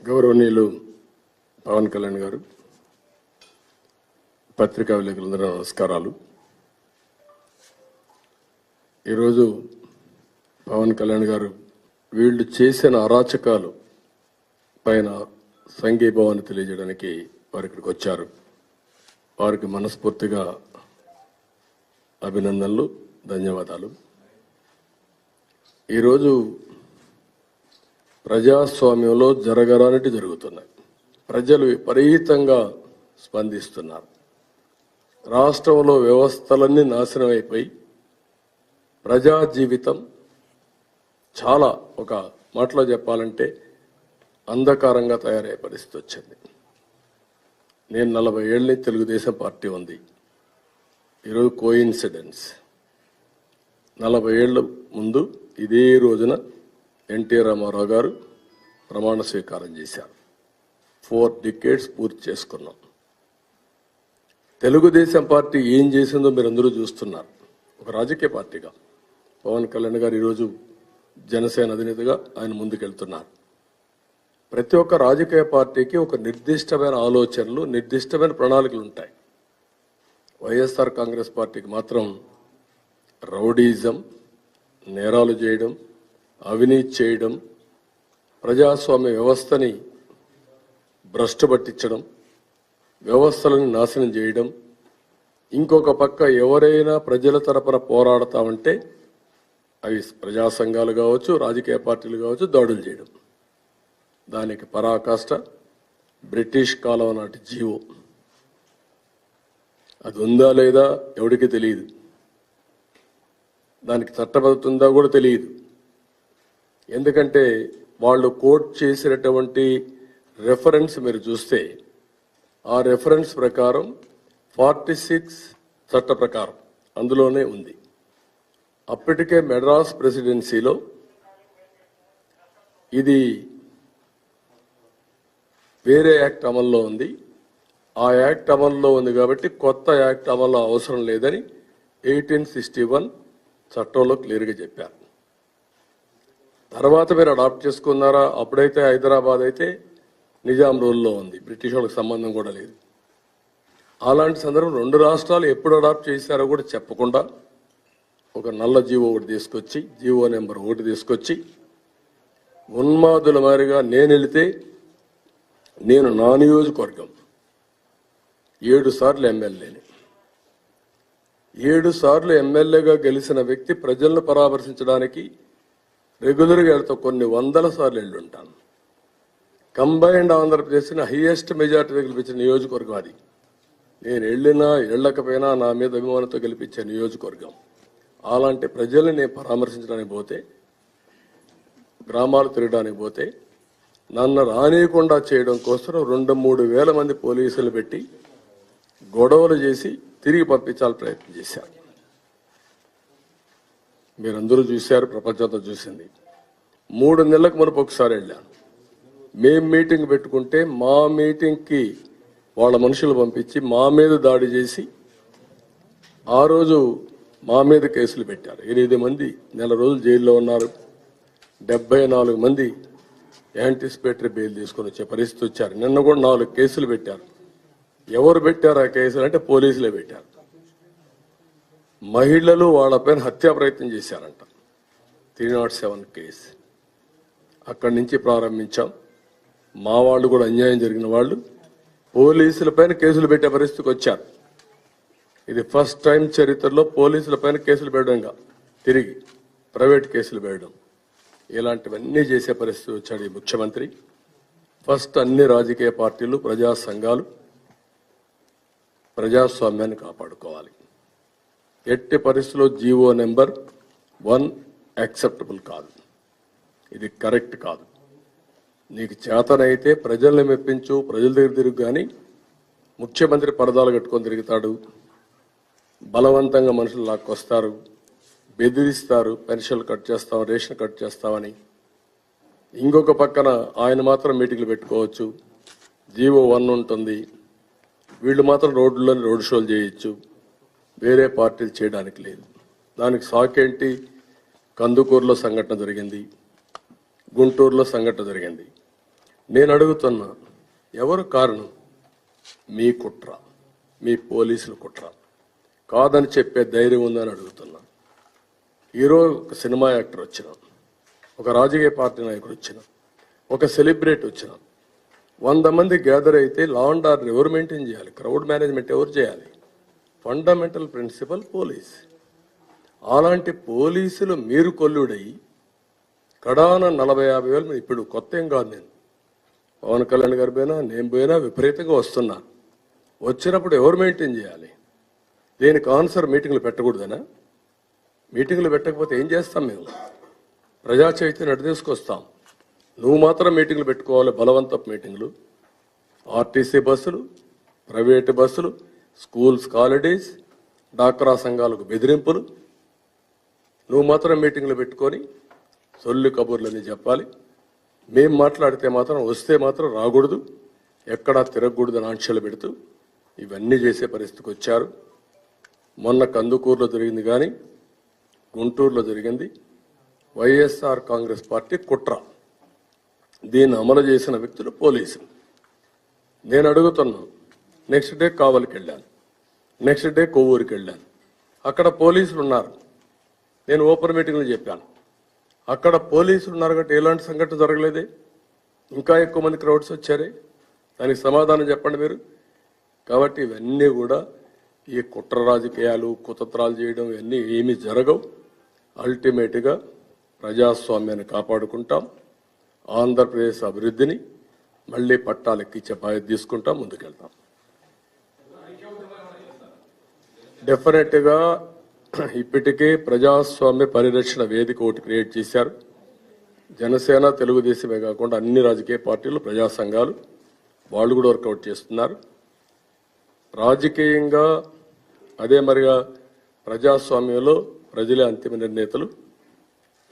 గౌరవనీయులు పవన్ కళ్యాణ్ గారు, పత్రికా విలేకరులందరూ నమస్కారాలు. ఈరోజు పవన్ కళ్యాణ్ గారు వీళ్ళు చేసిన అరాచకాలు పైన సంఘీభావాన్ని తెలియజేయడానికి వారు ఇక్కడికి వచ్చారు. వారికి మనస్ఫూర్తిగా అభినందనలు, ధన్యవాదాలు. ఈరోజు ప్రజాస్వామ్యంలో జరగరానిటి జరుగుతున్నాయి. ప్రజలు విపరీతంగా స్పందిస్తున్నారు. రాష్ట్రంలో వ్యవస్థలన్నీ నాశనం అయిపోయి ప్రజా జీవితం చాలా, ఒక మాటలో చెప్పాలంటే, అంధకారంగా తయారయ్యే పరిస్థితి వచ్చింది. నేను 40 ఏళ్ళ నుంచి తెలుగుదేశం పార్టీ ఉంది. ఈరోజు కోయిన్సిడెన్స్, 40 ఏళ్ళ ముందు ఇదే రోజున ఎన్టీ రామారావు గారు ప్రమాణ స్వీకారం చేశారు. 4 decades పూర్తి చేసుకున్నాం. తెలుగుదేశం పార్టీ ఏం చేసిందో మీరందరూ చూస్తున్నారు. ఒక రాజకీయ పార్టీగా పవన్ కళ్యాణ్ గారు ఈరోజు జనసేన అధినేతగా ఆయన ముందుకెళ్తున్నారు. ప్రతి ఒక్క రాజకీయ పార్టీకి ఒక నిర్దిష్టమైన ఆలోచనలు, నిర్దిష్టమైన ప్రణాళికలు ఉంటాయి. వైఎస్ఆర్ కాంగ్రెస్ పార్టీకి మాత్రం రౌడీజం, నేరాలు చేయడం, అవినీతి చేయడం, ప్రజాస్వామ్య వ్యవస్థని భ్రష్టు పట్టించడం, వ్యవస్థలను నాశనం చేయడం, ఇంకొక పక్క ఎవరైనా ప్రజల తరపున పోరాడతామంటే అవి ప్రజా సంఘాలు కావచ్చు, రాజకీయ పార్టీలు కావచ్చు, దాడులు చేయడం. దానికి పరాకాష్ట బ్రిటిష్ కాలం నాటి జీవో. అది ఉందా లేదా ఎవరికి తెలియదు. దానికి చట్టబద్ధత ఉందా కూడా తెలియదు. ఎందుకంటే వాళ్ళు కోట్ చేసినటువంటి రెఫరెన్స్ మీరు చూస్తే, ఆ రెఫరెన్స్ ప్రకారం 46 చట్ట ప్రకారం అందులోనే ఉంది. అప్పటికే మెడ్రాస్ ప్రెసిడెన్సీలో ఇది వేరే యాక్ట్ అమల్లో ఉంది. ఆ యాక్ట్ అమల్లో ఉంది కాబట్టి కొత్త యాక్ట్ అమల్లో అవసరం లేదని 1861 చట్టంలో క్లియర్గా చెప్పారు. తర్వాత మీరు అడాప్ట్ చేసుకున్నారా? అప్పుడైతే హైదరాబాద్ అయితే నిజాం రూల్లో ఉంది, బ్రిటిష్ వాళ్ళకి సంబంధం కూడా లేదు. అలాంటి సందర్భం 2 రాష్ట్రాలు ఎప్పుడు అడాప్ట్ చేశారో కూడా చెప్పకుండా ఒక నల్ల జీవో ఒకటి తీసుకొచ్చి, జీవో నెంబర్ 1 తీసుకొచ్చి, ఉన్మాదుల మారిగా నేను వెళితే, నేను నా నియోజకవర్గం 7 సార్లు ఎమ్మెల్యేని, 7 సార్లు ఎమ్మెల్యేగా గెలిచిన వ్యక్తి ప్రజలను పరామర్శించడానికి రెగ్యులర్గా వెళ్తా కొన్ని 100 సార్లు వెళ్ళుంటాను. కంబైన్డ్ ఆంధ్రప్రదేశ్ని హైయెస్ట్ మెజార్టీ గెలిపించిన నియోజకవర్గం అది. నేను వెళ్ళినా వెళ్ళకపోయినా నా మీద అభిమానంతో గెలిపించే నియోజకవర్గం. అలాంటి ప్రజల్ని నేను పరామర్శించడానికి పోతే, గ్రామాలు తిరగడానికి పోతే, నన్ను రానియకుండా చేయడం కోసం 2-3 వేల మంది పోలీసులు పెట్టి గొడవలు చేసి తిరిగి పంపించాలని ప్రయత్నం చేశారు. మీరందరూ చూశారు, ప్రపంచంతో చూసింది. 3 నెలలకు మునుపు ఒకసారి వెళ్ళాను. మేం మీటింగ్ పెట్టుకుంటే మా మీటింగ్కి వాళ్ళ మనుషులు పంపించి మా మీద దాడి చేసి ఆ రోజు మా మీద కేసులు పెట్టారు. 8 మంది నెల రోజులు జైల్లో ఉన్నారు. 74 మంది యాంటిసిపేటరీ బెయిల్ తీసుకొని వచ్చే పరిస్థితి వచ్చారు. నిన్న కూడా 4 కేసులు పెట్టారు. ఎవరు పెట్టారు ఆ కేసులు అంటే పోలీసులే పెట్టారు. మహిళలు వాళ్ళపైన హత్యా ప్రయత్నం చేశారంట. 307 కేసు అక్కడి నుంచి ప్రారంభించాం. మా వాళ్ళు కూడా అన్యాయం జరిగిన వాళ్ళు పోలీసులపైన కేసులు పెట్టే పరిస్థితికి వచ్చారు. ఇది ఫస్ట్ టైం చరిత్రలో పోలీసులపైన కేసులు పెట్టడంగా తిరిగి ప్రైవేట్ కేసులు పెట్టడం, ఇలాంటివన్నీ చేసే పరిస్థితి వచ్చాడు ఈ ముఖ్యమంత్రి. ఫస్ట్ అన్ని రాజకీయ పార్టీలు, ప్రజా సంఘాలు ప్రజాస్వామ్యాన్ని కాపాడుకోవాలి. ఎట్టి పరిస్థితుల్లో జీవో నెంబర్ 1 యాక్సెప్టబుల్ కాదు. ఇది కరెక్ట్ కాదు. నీకు చేతనైతే ప్రజల్ని మెప్పించు, ప్రజల దగ్గర తిరుగు. కానీ ముఖ్యమంత్రి పరదాలు కట్టుకొని తిరుగుతాడు, బలవంతంగా మనుషులు లాక్కొస్తారు, బెదిరిస్తారు, పెన్షన్లు కట్ చేస్తాం, రేషన్ కట్ చేస్తామని. ఇంకొక పక్కన ఆయన మాత్రం మీటింగ్లు పెట్టుకోవచ్చు, జీవో 1 ఉంటుంది, వీళ్ళు మాత్రం రోడ్లలో రోడ్ షోలు చేయొచ్చు, వేరే పార్టీలు చేయడానికి లేదు. దానికి సాకేంటి? కందుకూరులో సంఘటన జరిగింది, గుంటూరులో సంఘటన జరిగింది. నేను అడుగుతున్నా, ఎవరు కారణం? మీ కుట్ర, మీ పోలీసుల కుట్ర. కాదని చెప్పే ధైర్యం ఉందని అడుగుతున్నా. ఈరోజు ఒక సినిమా యాక్టర్ వచ్చిన, ఒక రాజకీయ పార్టీ నాయకుడు వచ్చిన, ఒక సెలబ్రిటీ వచ్చిన, 100 మంది గ్యాదర్ అయితే లా అండ్ ఆర్డర్ ఎవరు మెయింటైన్ చేయాలి? క్రౌడ్ మేనేజ్మెంట్ ఎవరు చేయాలి? Fundamental principal police. అలాంటి పోలీసులు మీరు కొల్లుడయి కడాన 40-50 వేలు. ఇప్పుడు కొత్త ఏం కాదు, నేను పవన్ కళ్యాణ్ గారు పోయినా నేను పోయినా విపరీతంగా వస్తున్నా. వచ్చినప్పుడు ఎవరు మెయింటైన్ చేయాలి? దీనికి ఆన్సర్ మీటింగ్లు పెట్టకూడదనా? మీటింగ్లు పెట్టకపోతే ఏం చేస్తాం మేము? ప్రజా చైతన్యం అడ్డు తీసుకొస్తాం. నువ్వు మాత్రం మీటింగ్లు పెట్టుకోవాలి, బలవంతపు మీటింగ్లు. ఆర్టీసీ బస్సులు, ప్రైవేటు బస్సులు, స్కూల్స్ హాలిడేస్, డాక్రా సంఘాలకు బెదిరింపులు. నువ్వు మాత్రం మీటింగ్లు పెట్టుకొని సొల్లు కబుర్లని చెప్పాలి. మేం మాట్లాడితే మాత్రం వస్తే మాత్రం రాకూడదు, ఎక్కడా తిరగకూడదని ఆంక్షలు పెడుతూ ఇవన్నీ చేసే పరిస్థితికి వచ్చారు. మొన్న కందుకూరులో జరిగింది, కానీ గుంటూరులో జరిగింది వైఎస్ఆర్ కాంగ్రెస్ పార్టీ కుట్ర. దీన్ని అమలు చేసిన వ్యక్తులు పోలీసులు. నేను అడుగుతున్నా, నెక్స్ట్ డే కావలికి వెళ్ళాను, నెక్స్ట్ డే కొవ్వూరుకి వెళ్ళాను. అక్కడ పోలీసులు ఉన్నారు. నేను ఓపెన్ మీటింగ్లో చెప్పాను, అక్కడ పోలీసులు ఉన్నారు కాబట్టి ఎలాంటి సంఘటన జరగలేదే, ఇంకా ఎక్కువ మంది క్రౌడ్స్ వచ్చారే. దానికి సమాధానం చెప్పండి మీరు. కాబట్టి ఇవన్నీ కూడా ఈ కుట్ర రాజకీయాలు, కుతంత్రాలు చేయడం ఇవన్నీ ఏమీ జరగవు. అల్టిమేట్గా ప్రజాస్వామ్యాన్ని కాపాడుకుంటాం, ఆంధ్రప్రదేశ్ అభివృద్ధిని మళ్ళీ పట్టాలెక్కించే బాధ్యత తీసుకుంటాం, ముందుకెళ్తాం. డెఫినెట్గా ఇప్పటికే ప్రజాస్వామ్య పరిరక్షణ వేదిక ఒకటి క్రియేట్ చేశారు. జనసేన, తెలుగుదేశమే కాకుండా అన్ని రాజకీయ పార్టీలు, ప్రజా సంఘాలు వాళ్ళు కూడా వర్కౌట్ చేస్తున్నారు. రాజకీయంగా అదే మరిగా ప్రజాస్వామ్యంలో ప్రజలే అంతిమ నిర్ణేతలు.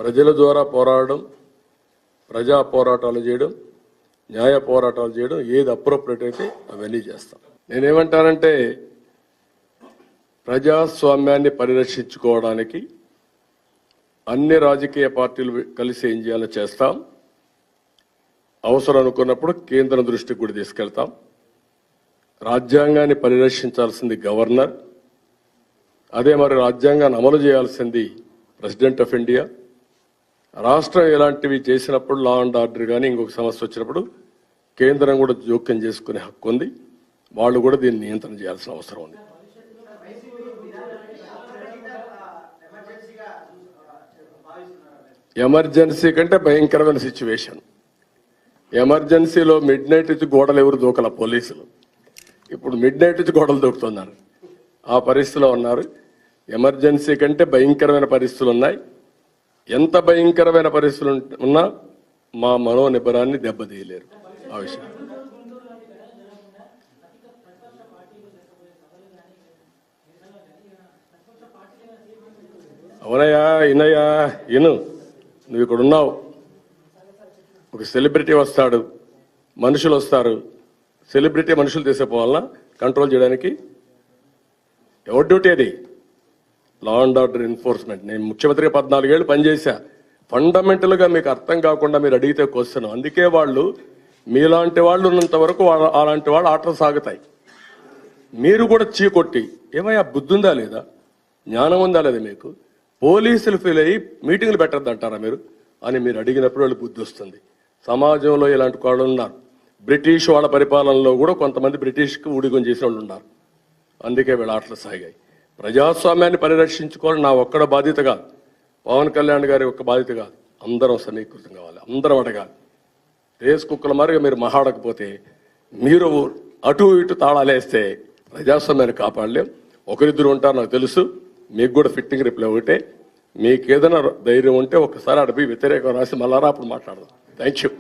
ప్రజల ద్వారా పోరాడడం, ప్రజా పోరాటాలు చేయడం, న్యాయ పోరాటాలు చేయడం, ఏది అప్రోప్రియేట్ అయితే అవన్నీ చేస్తాం. నేనేమంటానంటే, ప్రజాస్వామ్యాన్ని పరిరక్షించుకోవడానికి అన్ని రాజకీయ పార్టీలు కలిసి ఏం చేయాలో చేస్తాం. అవసరం అనుకున్నప్పుడు కేంద్రం దృష్టికి కూడా తీసుకెళ్తాం. రాజ్యాంగాన్ని పరిరక్షించాల్సింది గవర్నర్, అదే మరి రాజ్యాంగాన్ని అమలు చేయాల్సింది ప్రెసిడెంట్ ఆఫ్ ఇండియా. రాష్ట్రం ఇలాంటివి చేసినప్పుడు, లా అండ్ ఆర్డర్ కానీ ఇంకొక సమస్య వచ్చినప్పుడు కేంద్రం కూడా జోక్యం చేసుకునే హక్కు ఉంది. వాళ్ళు కూడా దీన్ని నియంత్రణ చేయాల్సిన అవసరం ఉంది. ఎమర్జెన్సీ కంటే భయంకరమైన సిచ్యువేషన్. ఎమర్జెన్సీలో మిడ్ నైట్ నుంచి గోడలు ఎవరు దూకల పోలీసులు, ఇప్పుడు మిడ్ నైట్ నుంచి గోడలు దూకుతున్నారు. ఆ పరిస్థితిలో ఉన్నారు. ఎమర్జెన్సీ కంటే భయంకరమైన పరిస్థితులు ఉన్నాయి. ఎంత భయంకరమైన పరిస్థితులు ఉన్నా మా మనోనిబ్బరాన్ని దెబ్బతీయలేరు. ఆ విషయం అవునయ్యా, ఇనయ్యా, ఇను. నువ్వు ఇక్కడ ఉన్నావు, ఒక సెలబ్రిటీ వస్తాడు, మనుషులు వస్తారు. సెలబ్రిటీ మనుషులు తీసుకుపోవాలన్నా కంట్రోల్ చేయడానికి? ఎవరి డ్యూటీ అది? Law and order enforcement. నేను ముఖ్యమంత్రిగా 14 ఏళ్ళు పనిచేశా. ఫండమెంటల్గా మీకు అర్థం కాకుండా మీరు అడిగితే క్వశ్చన్. అందుకే వాళ్ళు మీలాంటి వాళ్ళు ఉన్నంత వరకు అలాంటి వాళ్ళు ఆటలు సాగుతాయి. మీరు కూడా చీకొట్టి ఏమయ్యా బుద్ధి ఉందా లేదా, జ్ఞానం ఉందా లేదా మీకు? పోలీసులు ఫీల్ అయ్యి మీటింగ్లు పెట్టద్దంటారా మీరు అని మీరు అడిగినప్పుడు వాళ్ళు బుద్ధి వస్తుంది. సమాజంలో ఇలాంటి వాళ్ళు ఉన్నారు. బ్రిటిష్ వాళ్ళ పరిపాలనలో కూడా కొంతమంది బ్రిటిష్కి ఊడిగం చేసిన వాళ్ళు ఉన్నారు. అందుకే వీళ్ళ ఆటలు సాగాయి. ప్రజాస్వామ్యాన్ని పరిరక్షించుకోవాలని నా ఒక్కడ బాధ్యత కాదు, పవన్ కళ్యాణ్ గారి ఒక్క బాధ్యత కాదు. అందరం సమీకృతం కావాలి, అందరం అడగాలి. రేసు కుక్కల మారిగా మీరు మహాడకపోతే, మీరు అటు ఇటు తాళాలేస్తే ప్రజాస్వామ్యాన్ని కాపాడలేం. ఒకరిద్దరు ఉంటారు నాకు తెలుసు. మీకు కూడా ఫిట్టింగ్ రిప్లై ఒకటే. మీకు ఏదైనా ధైర్యం ఉంటే ఒకసారి అడిపి వ్యతిరేకం రాసి మళ్ళారా అప్పుడు మాట్లాడదాం. Thank you.